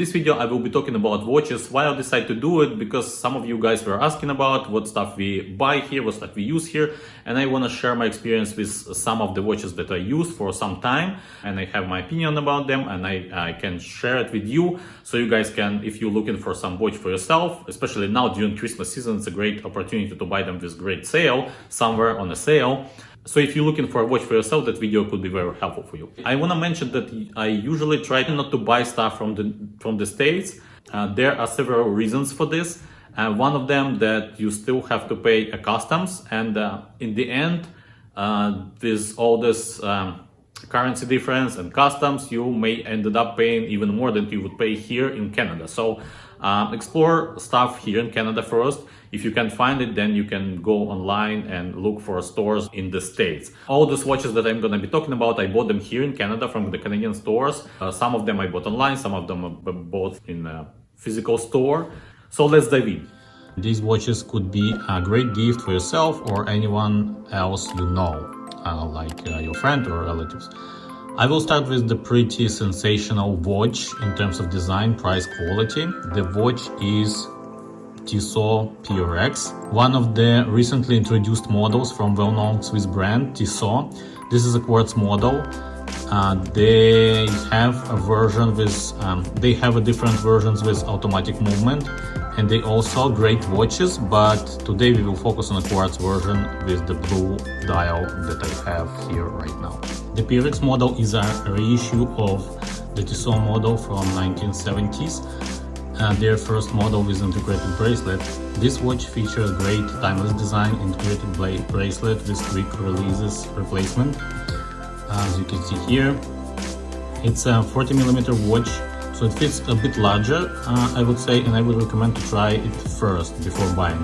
This video I will be talking about watches. Why I decided to do it, because some of you guys were asking about what stuff we buy here, what stuff we use here, and I want to share my experience with some of the watches that I use for some time, and I have my opinion about them, and I can share it with you, so you guys can, if you're looking for some watch for yourself, especially now during Christmas season, it's a great opportunity to buy them with great sale, somewhere on a sale. So if you're looking for a watch for yourself, that video could be very helpful for you. I want to mention that I usually try not to buy stuff from the States. There are several reasons for this. One of them that you still have to pay a customs, and in the end, with all this currency difference and customs, you may ended up paying even more than you would pay here in Canada. So explore stuff here in Canada first. If you can find it, then you can go online and look for stores in the States. All these watches that I'm going to be talking about, I bought them here in Canada from the Canadian stores. Some of them I bought online, some of them I bought in a physical store. So let's dive in. These watches could be a great gift for yourself or anyone else you know, like your friend or relatives. I will start with the pretty sensational watch in terms of design, price, quality. The watch is Tissot PRX, one of the recently introduced models from well-known Swiss brand Tissot. This is a quartz model. They have a version with different versions with automatic movement, and they also great watches, but today we will focus on a quartz version with the blue dial that I have here right now. The PRX model is a reissue of the Tissot model from 1970s. Their first model with integrated bracelet. This watch features great timeless design, integrated bracelet with quick releases replacement. As you can see here, it's a 40mm watch, so it fits a bit larger, I would say, and I would recommend to try it first before buying.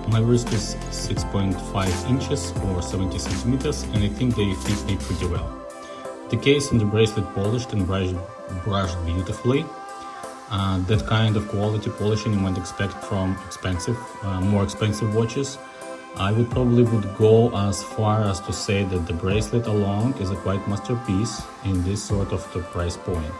My wrist is 6.5 inches or 70 centimeters, and I think they fit me pretty well. The case and the bracelet polished and brushed beautifully. That kind of quality polishing you might expect from more expensive watches. I would probably go as far as to say that the bracelet alone is a quite masterpiece in this sort of the price point.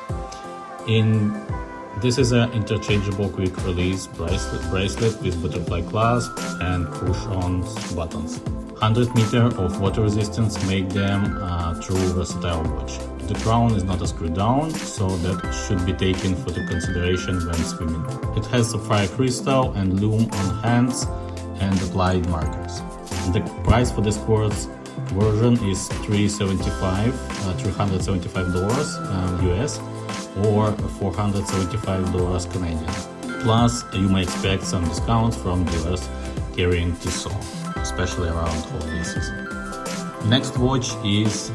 This is an interchangeable quick release bracelet with butterfly clasp and push-on buttons. 100 meters of water resistance make them a true versatile watch. The crown is not a screw down, so that should be taken into consideration when swimming. It has sapphire crystal and lume on hands and applied markers. The price for this quartz version is $375 US or $475 Canadian. Plus, you may expect some discounts from dealers carrying Tissot, especially around holiday season. Next watch is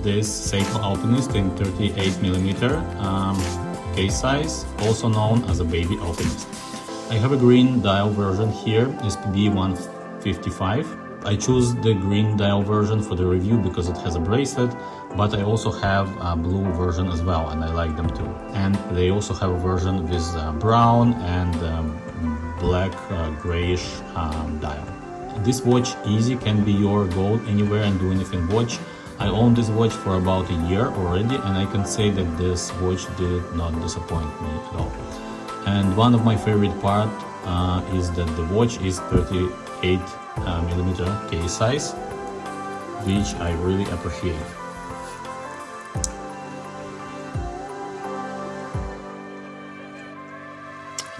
this Seiko Alpinist in 38mm case size, also known as a baby Alpinist. I have a green dial version here, SPB 155. I choose the green dial version for the review because it has a bracelet, but I also have a blue version as well, and I like them too. And they also have a version with brown and black grayish dial. This watch easy can be your go anywhere and do anything watch. I own this watch for about a year already, and I can say that this watch did not disappoint me at all. And one of my favorite part is that the watch is 38mm case size, which I really appreciate.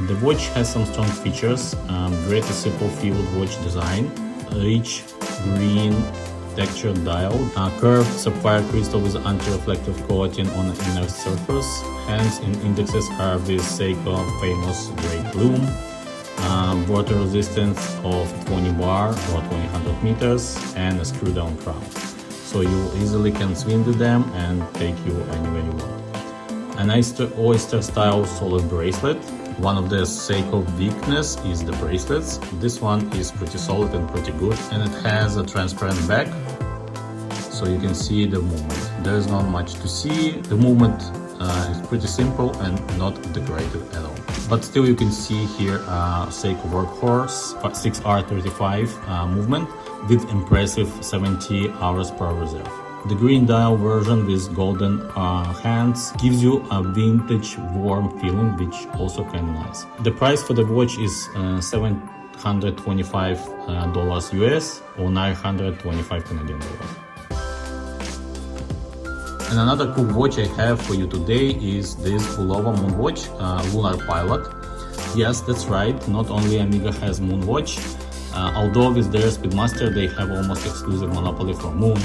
The watch has some strong features, great simple field watch design, rich green textured dial, curved sapphire crystal with anti-reflective coating on the inner surface, hands and indexes are with Seiko famous great lume, water resistance of 20 bar or 200 meters, and a screw down crown. So you easily can swim with them and take you anywhere you want. An oyster style solid bracelet. One of the Seiko weakness is the bracelets. This one is pretty solid and pretty good, and it has a transparent back, so you can see the movement. There is not much to see. The movement is pretty simple and not decorated at all. But still you can see here Seiko Workhorse 6R35 movement with impressive 70 hours per reserve. The green dial version with golden hands gives you a vintage warm feeling, which also kind of nice. The price for the watch is $725 US or 925 Canadian dollars. And another cool watch I have for you today is this Bulova Moonwatch Lunar Pilot. Yes, that's right, not only Amiga has Moonwatch, although with their Speedmaster they have almost exclusive monopoly for Moon.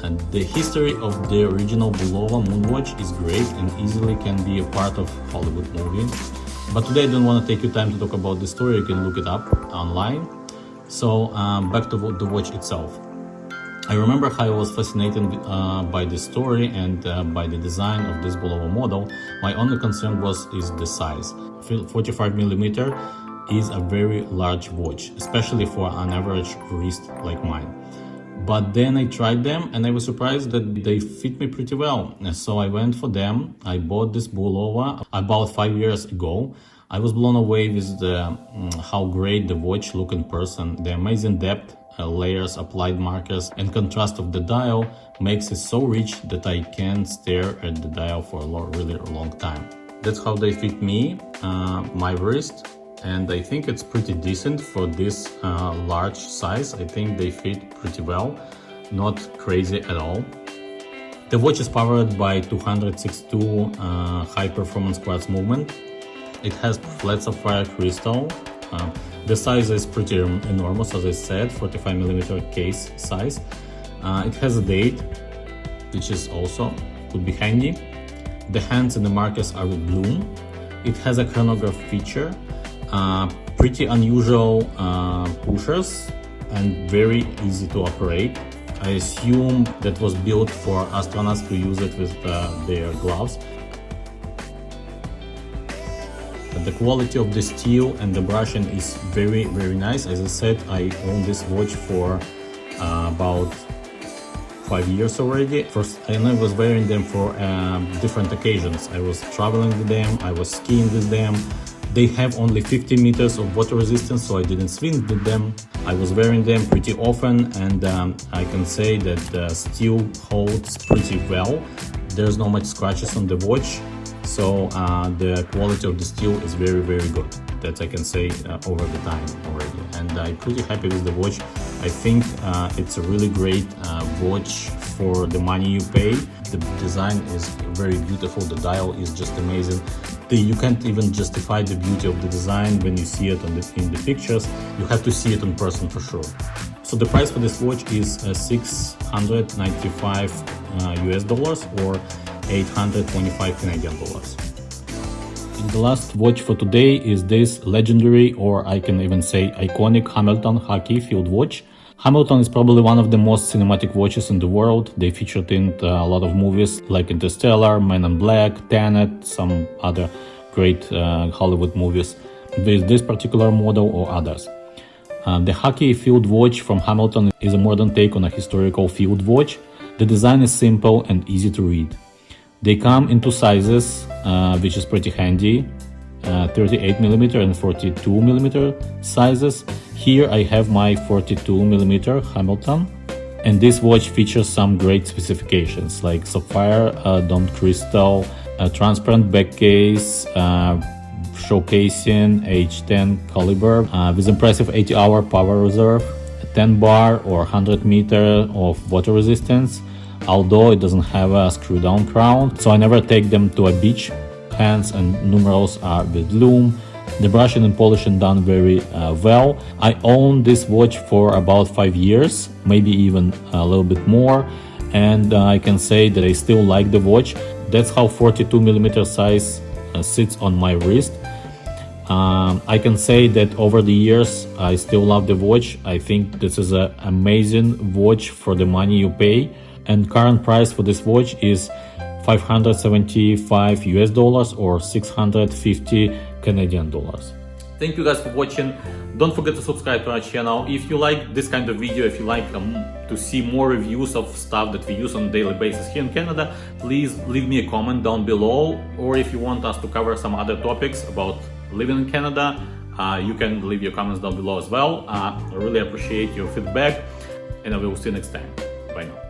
And the history of the original Bulova Moonwatch is great and easily can be a part of Hollywood movie. But today I don't want to take you time to talk about the story, you can look it up online. So back to the watch itself. I remember how I was fascinated by the story and by the design of this Bulova model. My only concern is the size. 45mm is a very large watch, especially for an average wrist like mine. But then I tried them and I was surprised that they fit me pretty well. So I went for them. I bought this Bulova about 5 years ago. I was blown away with how great the watch looked in person. The amazing depth, layers, applied markers, and contrast of the dial makes it so rich that I can stare at the dial for a really long time. That's how they fit me, my wrist, and I think it's pretty decent for this large size. I think they fit pretty well, not crazy at all. The watch is powered by 262 high-performance quartz movement. It has flat sapphire crystal. The size is pretty enormous, as I said, 45mm case size. It has a date, which is also could be handy. The hands and the markers are with bloom. It has a chronograph feature, pretty unusual pushers, and very easy to operate. I assume that was built for astronauts to use it with their gloves. The quality of the steel and the brushing is very nice. As I said, I own this watch for about 5 years already. First, I was wearing them for different occasions. I was traveling with them, I was skiing with them. They have only 50 meters of water resistance, so I didn't swim with them. I was wearing them pretty often, and I can say that the steel holds pretty well. There's not much scratches on the watch. So the quality of the steel is very good. That I can say over the time already, and I'm pretty happy with the watch. I think it's a really great watch for the money you pay. The design is very beautiful, the dial is just amazing. You can't even justify the beauty of the design when you see it in the pictures. You have to see it in person for sure. So the price for this watch is $695 US dollars or 825 Canadian dollars. The last watch for today is this legendary, or I can even say iconic, Hamilton Khaki field watch. Hamilton is probably one of the most cinematic watches in the world. They featured in a lot of movies like Interstellar, Men in Black, Tenet, some other great Hollywood movies with this particular model or others. The Khaki field watch from Hamilton is a modern take on a historical field watch. The design is simple and easy to read. They come in two sizes, which is pretty handy, 38mm and 42mm sizes. Here I have my 42mm Hamilton, and this watch features some great specifications like sapphire domed crystal, a transparent back case, showcasing H10 caliber with impressive 80-hour power reserve, a 10 bar or 100 meter of water resistance, although it doesn't have a screw down crown, so I never take them to a beach. Hands and numerals are with loom. The brushing and polishing done very well. I own this watch for about 5 years, maybe even a little bit more, and I can say that I still like the watch. That's how 42mm size sits on my wrist. I can say that over the years I still love the watch. I think this is an amazing watch for the money you pay, and current price for this watch is $575 US dollars or 650 Canadian dollars. Thank you guys for watching. Don't forget to subscribe to our channel. If you like this kind of video, if you like to see more reviews of stuff that we use on a daily basis here in Canada, please leave me a comment down below. Or if you want us to cover some other topics about living in Canada, you can leave your comments down below as well. I really appreciate your feedback, and I will see you next time. Bye now.